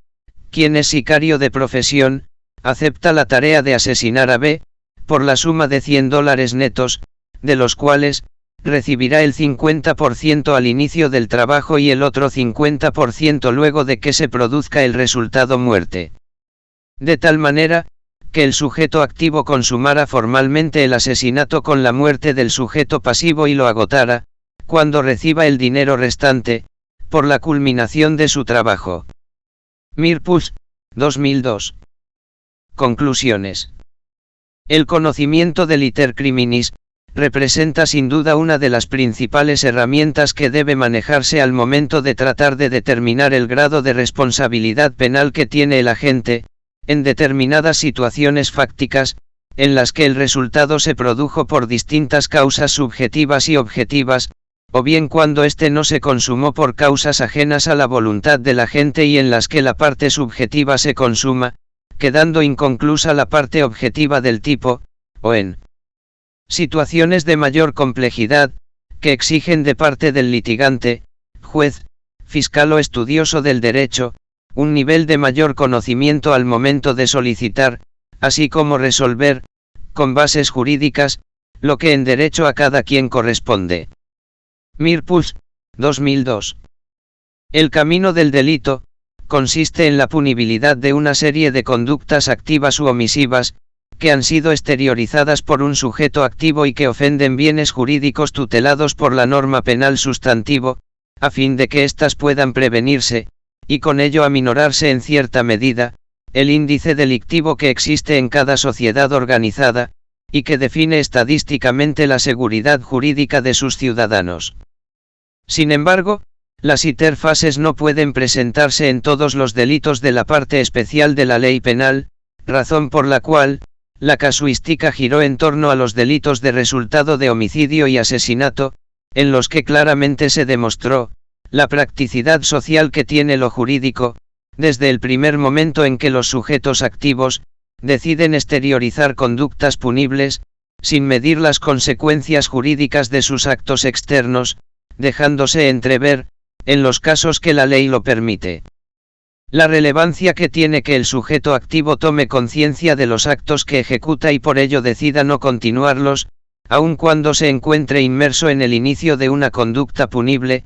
Quien es sicario de profesión, acepta la tarea de asesinar a B, por la suma de $100 netos, de los cuales, recibirá el 50% al inicio del trabajo y el otro 50% luego de que se produzca el resultado muerte. De tal manera, que el sujeto activo consumara formalmente el asesinato con la muerte del sujeto pasivo y lo agotara, cuando reciba el dinero restante, por la culminación de su trabajo. Mirpus, 2002. Conclusiones. El conocimiento del iter criminis, representa sin duda una de las principales herramientas que debe manejarse al momento de tratar de determinar el grado de responsabilidad penal que tiene el agente, en determinadas situaciones fácticas, en las que el resultado se produjo por distintas causas subjetivas y objetivas, o bien cuando éste no se consumó por causas ajenas a la voluntad del agente y en las que la parte subjetiva se consuma, quedando inconclusa la parte objetiva del tipo, o en situaciones de mayor complejidad, que exigen de parte del litigante, juez, fiscal o estudioso del derecho, un nivel de mayor conocimiento al momento de solicitar, así como resolver, con bases jurídicas, lo que en derecho a cada quien corresponde. Mirpus, 2002. El camino del delito, consiste en la punibilidad de una serie de conductas activas u omisivas, que han sido exteriorizadas por un sujeto activo y que ofenden bienes jurídicos tutelados por la norma penal sustantivo, a fin de que éstas puedan prevenirse, y con ello aminorarse en cierta medida, el índice delictivo que existe en cada sociedad organizada, y que define estadísticamente la seguridad jurídica de sus ciudadanos. Sin embargo, las interfases no pueden presentarse en todos los delitos de la parte especial de la ley penal, razón por la cual, la casuística giró en torno a los delitos de resultado de homicidio y asesinato, en los que claramente se demostró, la practicidad social que tiene lo jurídico, desde el primer momento en que los sujetos activos, deciden exteriorizar conductas punibles, sin medir las consecuencias jurídicas de sus actos externos, dejándose entrever, en los casos que la ley lo permite. La relevancia que tiene que el sujeto activo tome conciencia de los actos que ejecuta y por ello decida no continuarlos, aun cuando se encuentre inmerso en el inicio de una conducta punible,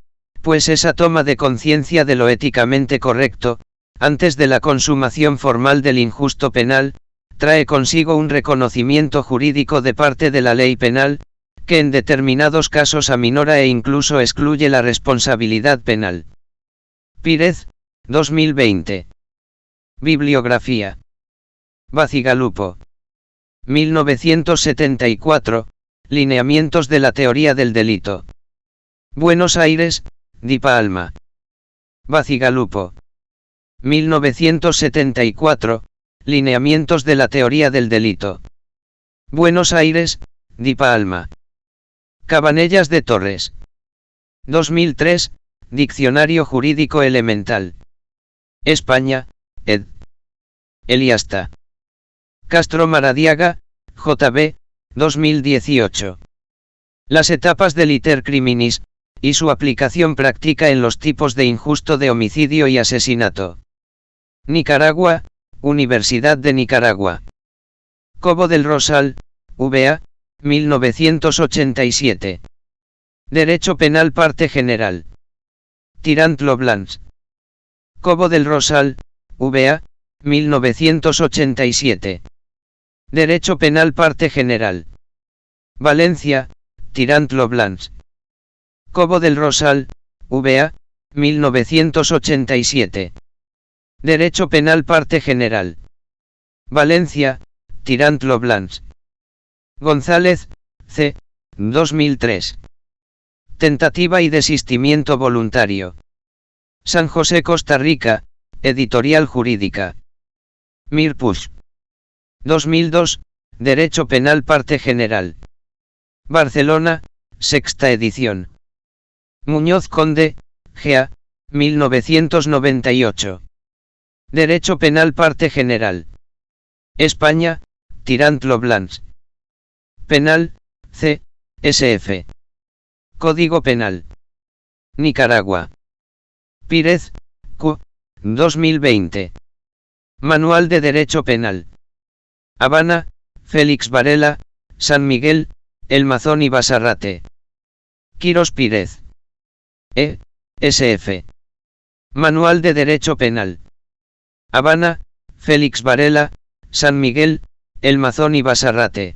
pues esa toma de conciencia de lo éticamente correcto, antes de la consumación formal del injusto penal, trae consigo un reconocimiento jurídico de parte de la ley penal, que en determinados casos aminora e incluso excluye la responsabilidad penal. Pírez, 2020. Bibliografía. Bacigalupo. 1974, Lineamientos de la teoría del delito. Buenos Aires, Di Palma. Bacigalupo. 1974, Lineamientos de la teoría del delito. Buenos Aires, Di Palma. Cabanellas de Torres. 2003, Diccionario Jurídico Elemental. España, ed. Eliasta. Castro Maradiaga, J.B., 2018. Las etapas del iter criminis, y su aplicación práctica en los tipos de injusto de homicidio y asesinato. Nicaragua, Universidad de Nicaragua. Cobo del Rosal, V.A., 1987. Derecho Penal Parte General. Tirant-lo-Blanc. Cobo del Rosal, V.A., 1987. Derecho Penal Parte General. Valencia, Tirant-lo-Blanc. Cobo del Rosal, V.A., 1987. Derecho Penal Parte General. Valencia, Tirant-lo-Blanc. González, C., 2003. Tentativa y desistimiento voluntario. San José, Costa Rica, Editorial Jurídica. Mirpuch. 2002, Derecho Penal Parte General. Barcelona, sexta edición. Muñoz Conde, G.A., 1998. Derecho Penal Parte General. España, Tirant-lo-Blanc. Penal, C. S.F. Código Penal. Nicaragua. Pírez, Q. 2020. Manual de Derecho Penal. Habana, Félix Varela, San Miguel, El Mazón y Basarrate. Quirós Pírez. E. S.F. Manual de Derecho Penal. Habana, Félix Varela, San Miguel, El Mazón y Basarrate.